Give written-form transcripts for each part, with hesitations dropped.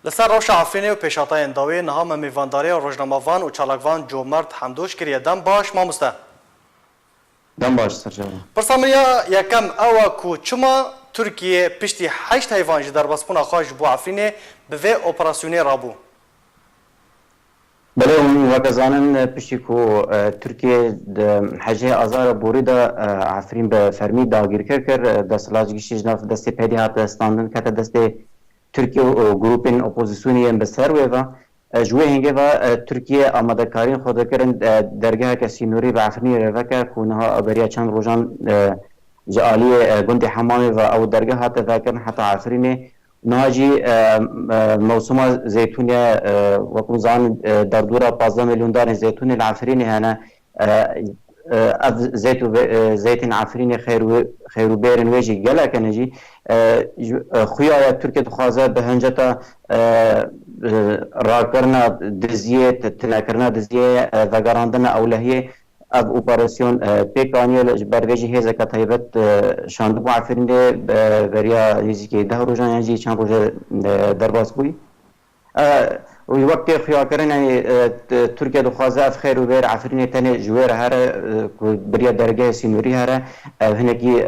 لسر روش عفرینه و پیشاتای داوی نهام میوانداری و روزنامه‌وان و چالاکوان جومرد حمدوش کریه دم باش مامسته. دم باش سرجان. پرسامریا یکم اوا کو چما ترکیه پشتی 8 حیوان در بسپون خواهش بو عفرینه به اپراسیونی رابو. بله اون وقت زانن پشتی کو ترکیه حجه آزار بوریدا عفرین به فرمی داگیر کرد دست لاجگیش ناف دست پیدی هات استاندن کت دست ترکیه و گروپین اپوزیسیونی به سر و جوه هنگه و ترکیه آماده کارین خود کردن درگاه کسی نوری به عفرینی روکه کونها ابریا چند روزان جالی گند حمامه و او درگاه هات ذکرن حتی عفرینی ناجی موسم زيتونية وكوزان دردورة 15 مليون دار زيتون العفريني هنا زيت عفريني خير بيرن ويجي جلا كنجي خويا تركيا تخازا بهنجتا راكرنا دزيت تناكرنا دزيه ذكراندنا اولهيه اب اپراسیون پیکانیل برویجی هزا کتایبت شاندو عفرینه بریا نزدیک 10 روزان یعنی چند روز درباس بوی و وقتی خیال کردن یعنی ترکیه دخوازه اف خیر و بیر عفرینه تنه جویر هره بریا درگاه سینوری هره هنگی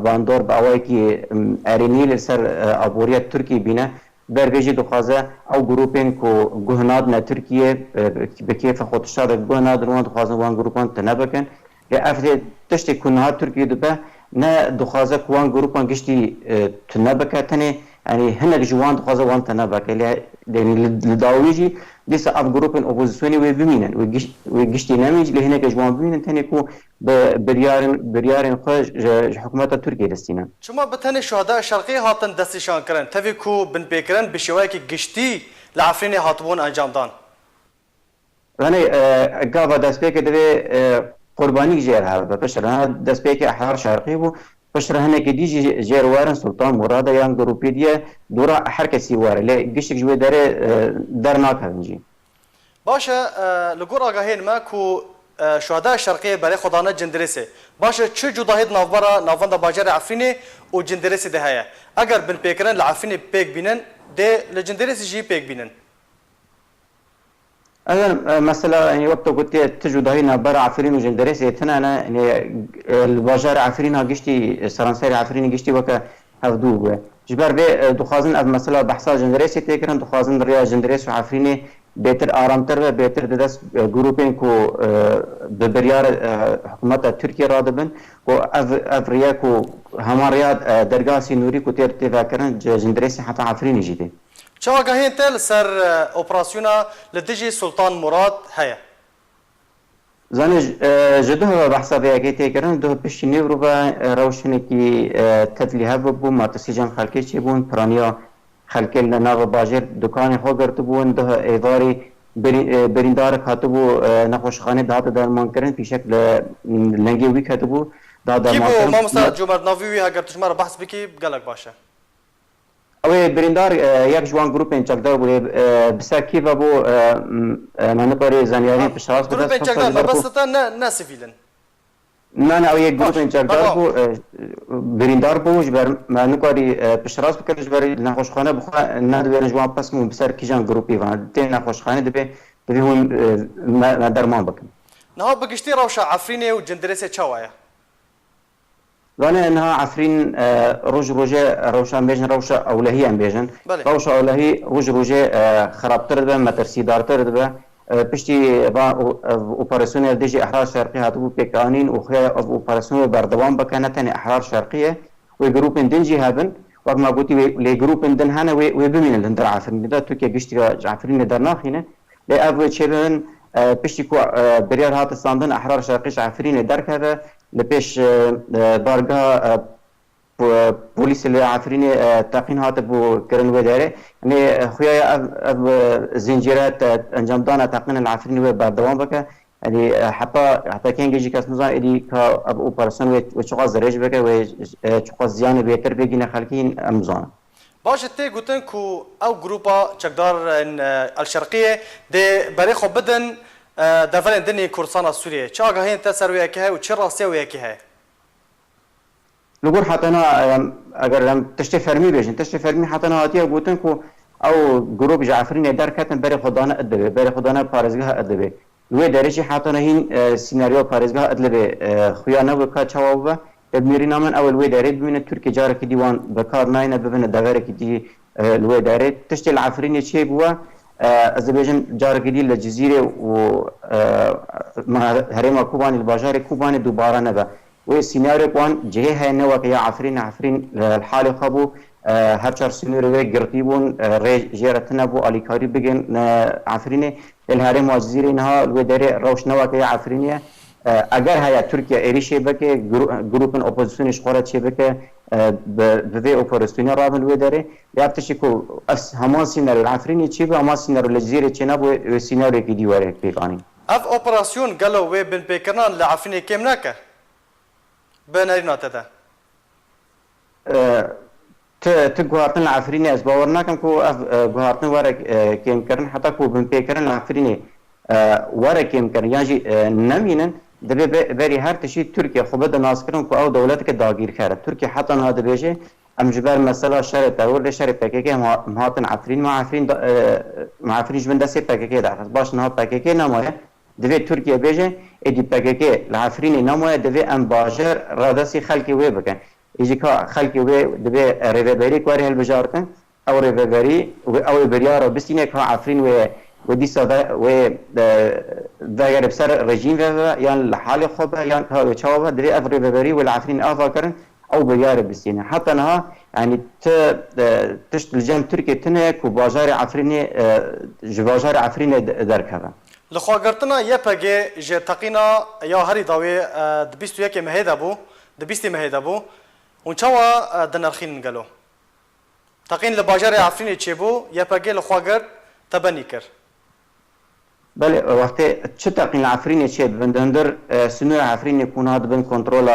باندور باوی کی ارینیل سر ابوریت ترکی بینه برویجی دخوازه او گروپین کو گهناد نه ترکیه به کیف خودشاد گهناد روان دخوازه وان گروپان تنبکن یا افته تشتی کنها ترکیه دبه نه دخوازه کوان گروپان گشتی تنبکه تنه يعني هنا جوان دخوازه وان تنبکه لداویجی دیس اف گروپین اپوزیسیونی و بمینن و گشتی نمیج لهنه جوان بمینن تنه کو بريارن خوش حكومة تركيا دستينا. شما بتهني شهداء الشرقية هاتن دستشان كرن تفي كو بن بيكرن بشوايك قشتي لعفريني هاتبون انجام دان. يعني قاعدة دست بيك دبي قرباني جير هذا بشر دست بيك أحرار شرقي بو بشر هنا كديجي جير وارن سلطان مراد يان جروبيديا دورا حركة سيوار لا قشك جوي دارناك هنجي. باشا لقور آگاهين ما كو شهداء الشرقية برای خدانه جندرسه باشه چه جداهید نافبرا نافنده باجر عفرینه و جندرسه ده هيا اگر بن پیکرن لعفرینه پیک بینن ده لجندرسه جي پیک بینن انا مثلا يعني وقت قلت تجداهي نافبرا عفرين وجندرسه تنانا يعني الباجر عفرين قشتي سرانسير عفرين قشتي وكا هفدو جبر بي دخازن اب مثلا بحثا جندرسه تيكرن دخازن ريا جندرسه وعفرينه بهتر آرامتر و بهتر دست گروپین کو ببریار حکومت ترکیه را دبن کو افریا کو هماریا درگاه سینوری کو تیر تفکرن جندرسی حتی عفرینی جیده. چه آگاهین تل سر اپراسیونا لدیجی سلطان مراد هیا؟ زن جده بحثا بیاگی تیکرن ده پشتی نیورو با روشنی کی تدلیه ببو ماتسیجان خالکی چی بون پرانیا خلکل ناو باجر دکان خو گرت بون ده ایواری بریندار کاتبو نخوشخانه داد درمان کردن پیشک لنگی وی کاتبو داد درمان کردن. ما مثلا جمعه ناوی اگر تو شما بحث بکی گلک باشه. اوه بریندار یک جوان گروپ چکدار بود بسر کی و بو من کاری زنیاری پشراس بود. گروپ چکدار بس تا نه سیفیلن. نه او یک گروپ چکدار بو بریندار بو جبر من کاری پشراس بکرد جبر نخوشخانه بخوا ندویر جوان پس مو بسر کیجان گروپی وان تی نخوشخانه دبی هم درمان بکن. نه بگشتی روشا عفرینه و جندرسه چوایا. وانا انها عفرين روجه روشان بيجن روشه اولهيه ام بيجن روشه اولهي روجه خرابتر به مترسي دارتر به پشتی با اپراسیون دیجی احرار شرقی هاتبو پیکانین و خیلی اپراسیون بردوام بکنه تنی احرار شرقیه و گروپ دنجی هبن وقت ما قلتي لی گروپ دن هنه و بمین دن در عفرین دا تو که گشتی عفرین در ناخینه لی ابو چبن پشتی کو بریار هات ساندن احرار شرقیش عفرین در کرده لپیش بارگاه پلیس العفريني تاقين هاتبو كرن وداره يعني خويا زنجيرات انجام دانا تاقين العفريني بعد بك يعني حتى كان يجي كاس نظام اللي كا ابو اوبراسيون وشقاز درج بك وشقاز زيان بيتر بيجينا خالكين امزان باش تي قلتن كو او جروبا تشقدار الشرقيه دي بريخو بدن دفن دني كورسانا سوريا چاغا هين تسرويا كه و چراسيا ويا كه لقول حتى أنا أجر لم تشتي فرمي بيجن تشتي فرمي حتى أنا هاتيه قلتن كو او گروپ جعفرین در کتن بری خدانه ادبه بری خدانه پارزگاه ادبه لوی درجه حتی نهین سیناریو پارزگاه ادبه خویانه و که چوابه میری نامن اول لوی داره ببینه ترکی جاره که دیوان بکار ناینه ببینه دغره که دی لوی داره تشتی العفرین چی بوا أذربيجان جار جديد للجزيرة وهرم كوبان الباجار كوبان دوباره نبا والسيناريو كوان جهة نوا كيا عفرين الحال خبو هرشار سيناريو قرطيبون ريج جيرتنا بو أليكاري بجن عفرين الهرم والجزيرة نها الودارة روش نوا كيا عفرينية اگر هيا تركيا إيريشي بكه جروبن أوبوزيسيون إشغالات شيء بكه به اپراسیونی رابن وداره یابتشی کو همان سینارو العفرینی چی به همان سینارو الجزیره چی نبود و سینارو کی دیواره پیکانی اف اپراسیون قالوا و بن پیکران لعفرینی کم نکه بنارينا تدا تقهرتن العفرینی از باور نکم کو اف قهرتن وره کم کردن حتی کو بن پیکران العفرینی وره کم کردن یعنی نمینن دبی بری هر تشی ترکیه خوب د ناس کردن کو او دولت که داگیر کرد ترکیه حتی نه دبیجه ام جبر مثلا شر تاور شر پکیکه مهاتن عفرین مع عفرین جبن دسته پکیکه در باش نه پکیکه نمایه دبی ترکیه بیجه ادی پکیکه العفرین نمایه دبی ام باجر رادسی خلقی وی بکن ایجی که خلقی وی دبی ریوبری کوری هل بجارتن او ریوبری او بریار بسینه که عفرین ودي ساده و داير بسر رژیم و یان لحال خوبه یان که چاوه دری افری ببری والعفرین آفا کرن او بیار بسینه حتی نها يعني تشت الجام تركيا تنه كو باجار عفريني جواجار عفريني دركها لخوا قرتنا يبقى جي تقينا يا هري داوي دبيستو يكي مهيدا بو دبيستي مهيدا بو ونشاوا دنرخين قالو تقين لباجار عفريني تشيبو يبقى لخوا قرت تبني كر بله وقتی چه تقین عفرینی چه بندندر سنوی عفرینی کناد بن کنترل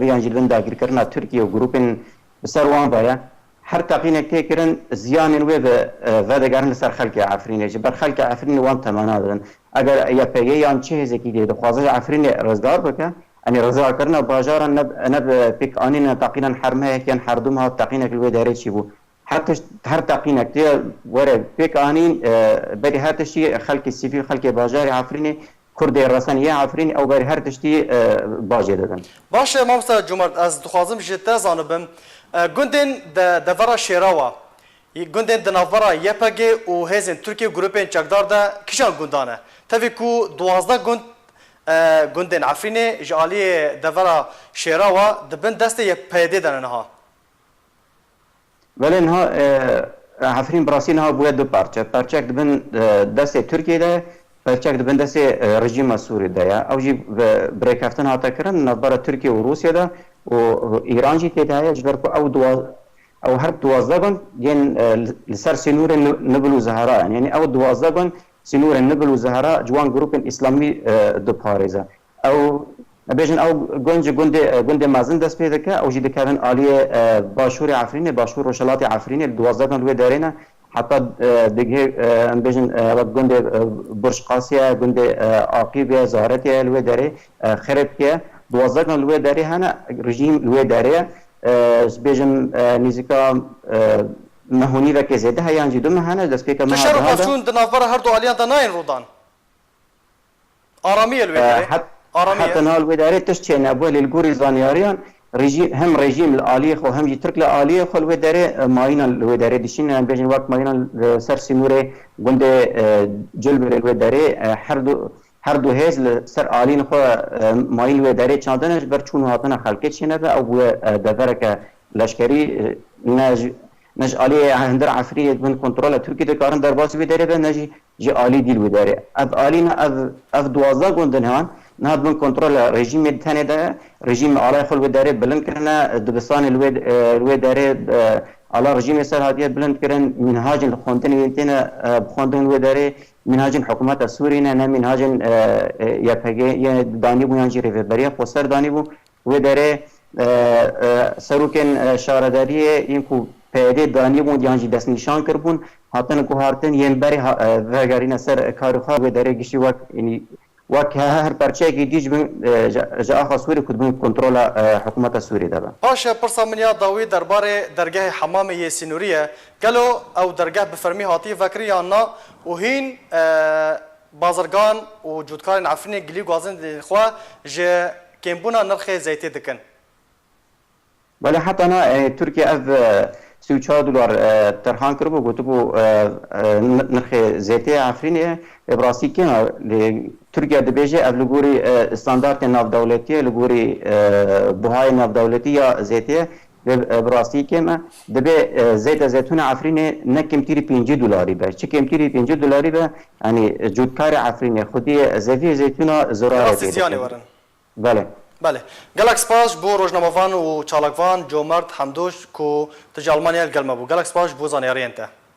بیان جلبن داگیر کرنا ترکیه و گروپن بسر وان بایا هر تقین که کرن زیان وی به ودگرن سر خلق عفرینی جبر خلق عفرینی وان تمانا دن اگر یا پیه یان چه هزکی دیده خوازه عفرینی رزدار بکه یعنی رزدار کرنا باجارا نب پیک آنین تقینا حرمه یکیان حردوم ها تقینا کلوی داره چی بو حتى هر تقينا كتير ورا بيك انين بري هر تشتي خلق السيفي خلق باجاري عفريني كردي الرسانية عفريني او بري هر تشتي باجي دادن باش مامستا جمرت از دخوازم جتا زانبم گوندن دورا شيراوا گوندن دنافرا يپگه و هزن تركيا جروبين چقدار دا كيشان گوندانه تفي كو 12 گوند گوندن عفريني جالي دورا شيراوا دبن دسته يپيده دنها ولی اینها عفرین براسی اینها باید دو پرچه دبن دست ترکیه ده پرچه دبن دست رژیم سوری ده یا او جی بریک هفتن هاتا کرن نبرا ترکیه و روسیه ده و ایران جی تیده های جبر کو او هر 12 گون ین لسر سنور نبل و زهرا یعنی او 12 گون سنور نبل و زهرا جوان گروپ اسلامی دو پاریزه او بیشتر او گنده مازن دست پیدا که او جدی کردن عالیه باشور عفرینه باشور روشلات عفرینه 12 روی دارینه حتی دیگه بیشتر گنده برج قاسیه گنده عقیبه زهرتیه روی داره خرب که 12 روی داره هنه رژیم روی داره بیشتر نیزیکا مهونی و که زده هیان جدوم هنه دست پیدا مهاجر تشرف افشون دنافر هر دو علیان دناین رودان آرامی روی داره حتى نال وداري تشتي نابول الجوري زانياريان رجيم هم رجيم الآليخ وهم يترك الآليخ والوداري ماينا الوداري دشين بيجن وقت ماينا سر سيموري قند جلب الوداري هردو هيز سر آلين خو مايل الوداري چاندنش برچون هاتنا خلقت شنبه او دفرك لشكري نج آلي هندر عفرية من كنترول تركي دكارن درباس وداري به نجي جي آلي ديل وداري اف آلينا اف 12 قندن هان نهاد من كنترول رژیم تاني ده رژیم على خل وداره بلند كرنا دبستان الوداره على رژیم سر هاديه بلند كرن منهاج الخوندن ينتنا بخوندن وداره منهاج الحكومات السورية نا منهاج يبهجي يعني داني بو ينجي ريفبريا قصر داني بو وداره سروكن شارداريه ينكو پیده دانی بو یانجی دست نشان کربون هاتن کو هارتن ین بری وگرین سر کارخواه وداره گشی وقت یعنی وك هر پرچه کی دیج بن جا آخا سوری کد بن کنترول حکومت سوری دابا پاشا پرسا منیا داوی درباره درگاه حمام یسینوریه گلو او درگاه بفرمی هاتی فکری یا نا و هین بازرگان و جودکارن عفرین گلی گوازن خوا جه کمبونا نرخ زیتی دکن ولی حتی انا ترکیه اف 34 دلار ترهان کربو گوتبو نرخ زیتی عفرینه براستی که ترکیه دبیجه اف لگوری استاندارت ناف دولتی لگوری بهای ناف دولتی یا زیتی براستی که ما دبی زیت زیتون عفرینه نه کمتری 5 دلاری به چه کمتری 5 دلاری به یعنی جودکار عفرینه خودی زیتی زیتون زراره سیانی ورن بله بله گلکس پاش بو روزنامه‌وان و چالاکوان جومرد حمدوش کو تج آلمانیا گلمه بو گلکس پاش بو زانیاری انت